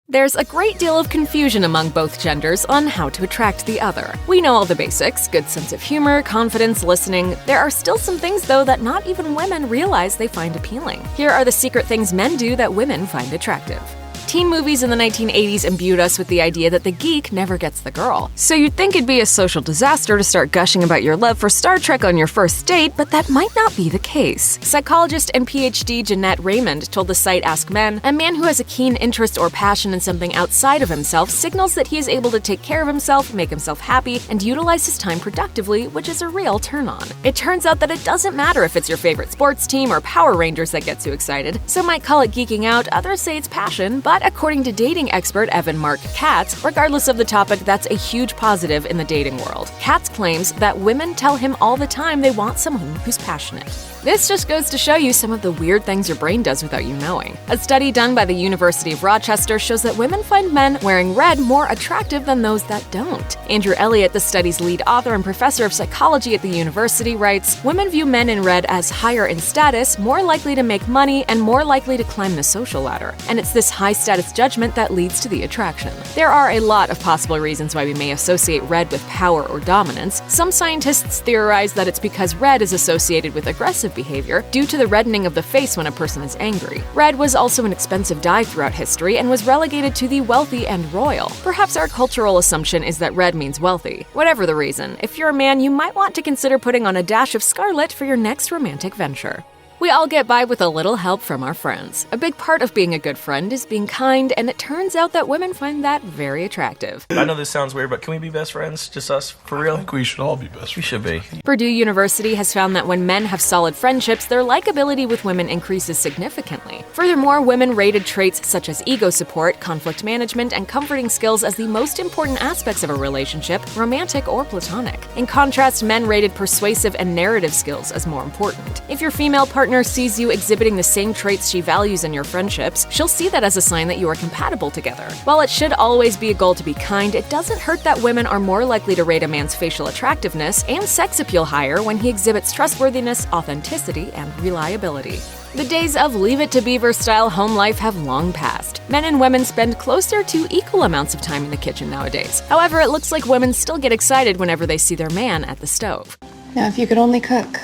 There's a great deal of confusion among both genders on how to attract the other. We know all the basics: good sense of humor, confidence, listening. There are still some things, though, that not even women realize they find appealing. Here are the secret things men do that women find attractive. Teen movies in the 1980s imbued us with the idea that the geek never gets the girl. So you'd think it'd be a social disaster to start gushing about your love for Star Trek on your first date, but that might not be the case. Psychologist and PhD Jeanette Raymond told the site Ask Men, a man who has a keen interest or passion in something outside of himself signals that he is able to take care of himself, make himself happy, and utilize his time productively, which is a real turn-on. It turns out that it doesn't matter if it's your favorite sports team or Power Rangers that gets you excited. Some might call it geeking out, others say it's passion, but according to dating expert Evan Mark Katz, regardless of the topic, that's a huge positive in the dating world. Katz claims that women tell him all the time they want someone who's passionate. This just goes to show you some of the weird things your brain does without you knowing. A study done by the University of Rochester shows that women find men wearing red more attractive than those that don't. Andrew Elliott, the study's lead author and professor of psychology at the university, writes, "Women view men in red as higher in status, more likely to make money, and more likely to climb the social ladder. And it's this high-status judgment that leads to the attraction." There are a lot of possible reasons why we may associate red with power or dominance. Some scientists theorize that it's because red is associated with aggressive behavior due to the reddening of the face when a person is angry. Red was also an expensive dye throughout history and was relegated to the wealthy and royal. Perhaps our cultural assumption is that red means wealthy. Whatever the reason, if you're a man, you might want to consider putting on a dash of scarlet for your next romantic venture. We all get by with a little help from our friends. A big part of being a good friend is being kind, and it turns out that women find that very attractive. I know this sounds weird, but can we be best friends? Just us? For real? I think we should all be best friends. We should be. Purdue University has found that when men have solid friendships, their likability with women increases significantly. Furthermore, women rated traits such as ego support, conflict management, and comforting skills as the most important aspects of a relationship, romantic or platonic. In contrast, men rated persuasive and narrative skills as more important. If your female partner sees you exhibiting the same traits she values in your friendships, she'll see that as a sign that you are compatible together. While it should always be a goal to be kind, it doesn't hurt that women are more likely to rate a man's facial attractiveness and sex appeal higher when he exhibits trustworthiness, authenticity, and reliability. The days of Leave It to Beaver-style home life have long passed. Men and women spend closer to equal amounts of time in the kitchen nowadays. However, it looks like women still get excited whenever they see their man at the stove. Now, if you could only cook,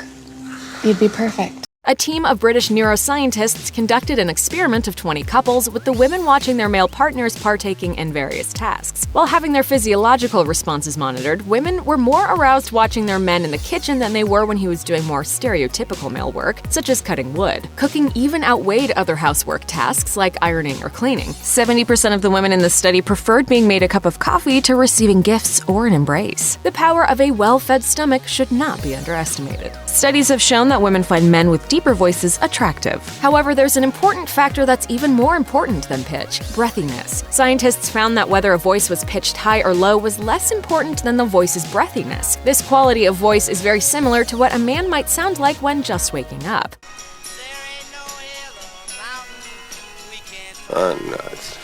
you'd be perfect. A team of British neuroscientists conducted an experiment of 20 couples, with the women watching their male partners partaking in various tasks. While having their physiological responses monitored, women were more aroused watching their men in the kitchen than they were when he was doing more stereotypical male work, such as cutting wood. Cooking even outweighed other housework tasks like ironing or cleaning. 70% of the women in the study preferred being made a cup of coffee to receiving gifts or an embrace. The power of a well-fed stomach should not be underestimated. Studies have shown that women find men with deeper voices attractive. However, there's an important factor that's even more important than pitch: breathiness. Scientists found that whether a voice was pitched high or low was less important than the voice's breathiness. This quality of voice is very similar to what a man might sound like when just waking up. Nuts.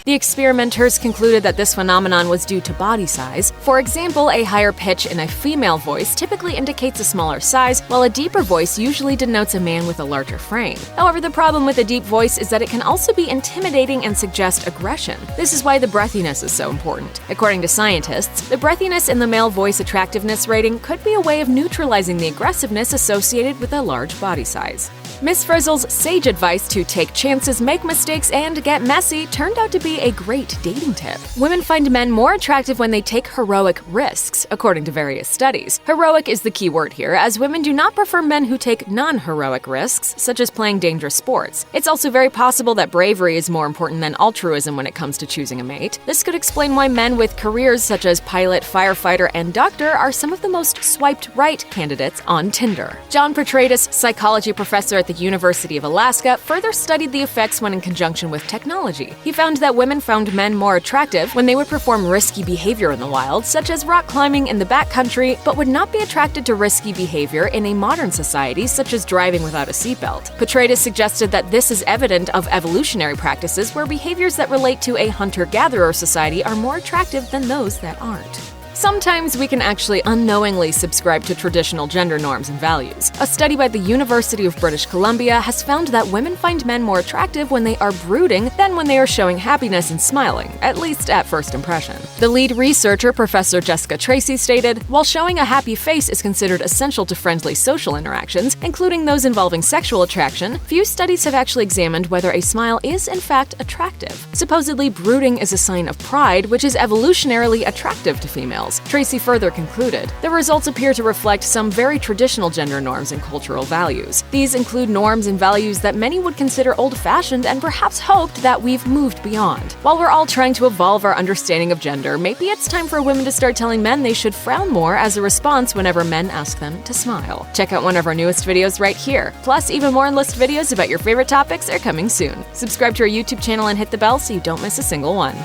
The experimenters concluded that this phenomenon was due to body size. For example, a higher pitch in a female voice typically indicates a smaller size, while a deeper voice usually denotes a man with a larger frame. However, the problem with a deep voice is that it can also be intimidating and suggest aggression. This is why the breathiness is so important. According to scientists, the breathiness in the male voice attractiveness rating could be a way of neutralizing the aggressiveness associated with a large body size. Miss Frizzle's sage advice to take chances, make mistakes, and get messy turned out to be a great dating tip. Women find men more attractive when they take heroic risks, according to various studies. Heroic is the key word here, as women do not prefer men who take non-heroic risks, such as playing dangerous sports. It's also very possible that bravery is more important than altruism when it comes to choosing a mate. This could explain why men with careers such as pilot, firefighter, and doctor are some of the most swiped right candidates on Tinder. John Petratus, psychology professor at the University of Alaska, further studied the effects when in conjunction with technology. He found that women found men more attractive when they would perform risky behavior in the wild, such as rock climbing in the backcountry, but would not be attracted to risky behavior in a modern society, such as driving without a seatbelt. Petratus suggested that this is evident of evolutionary practices where behaviors that relate to a hunter-gatherer society are more attractive than those that aren't. Sometimes we can actually unknowingly subscribe to traditional gender norms and values. A study by the University of British Columbia has found that women find men more attractive when they are brooding than when they are showing happiness and smiling, at least at first impression. The lead researcher, Professor Jessica Tracy, stated, "While showing a happy face is considered essential to friendly social interactions, including those involving sexual attraction, few studies have actually examined whether a smile is in fact attractive. Supposedly, brooding is a sign of pride, which is evolutionarily attractive to females." Tracy further concluded, "The results appear to reflect some very traditional gender norms and cultural values. These include norms and values that many would consider old-fashioned and perhaps hoped that we've moved beyond. While we're all trying to evolve our understanding of gender, maybe it's time for women to start telling men they should frown more as a response whenever men ask them to smile." Check out one of our newest videos right here. Plus, even more Enlist videos about your favorite topics are coming soon. Subscribe to our YouTube channel and hit the bell so you don't miss a single one.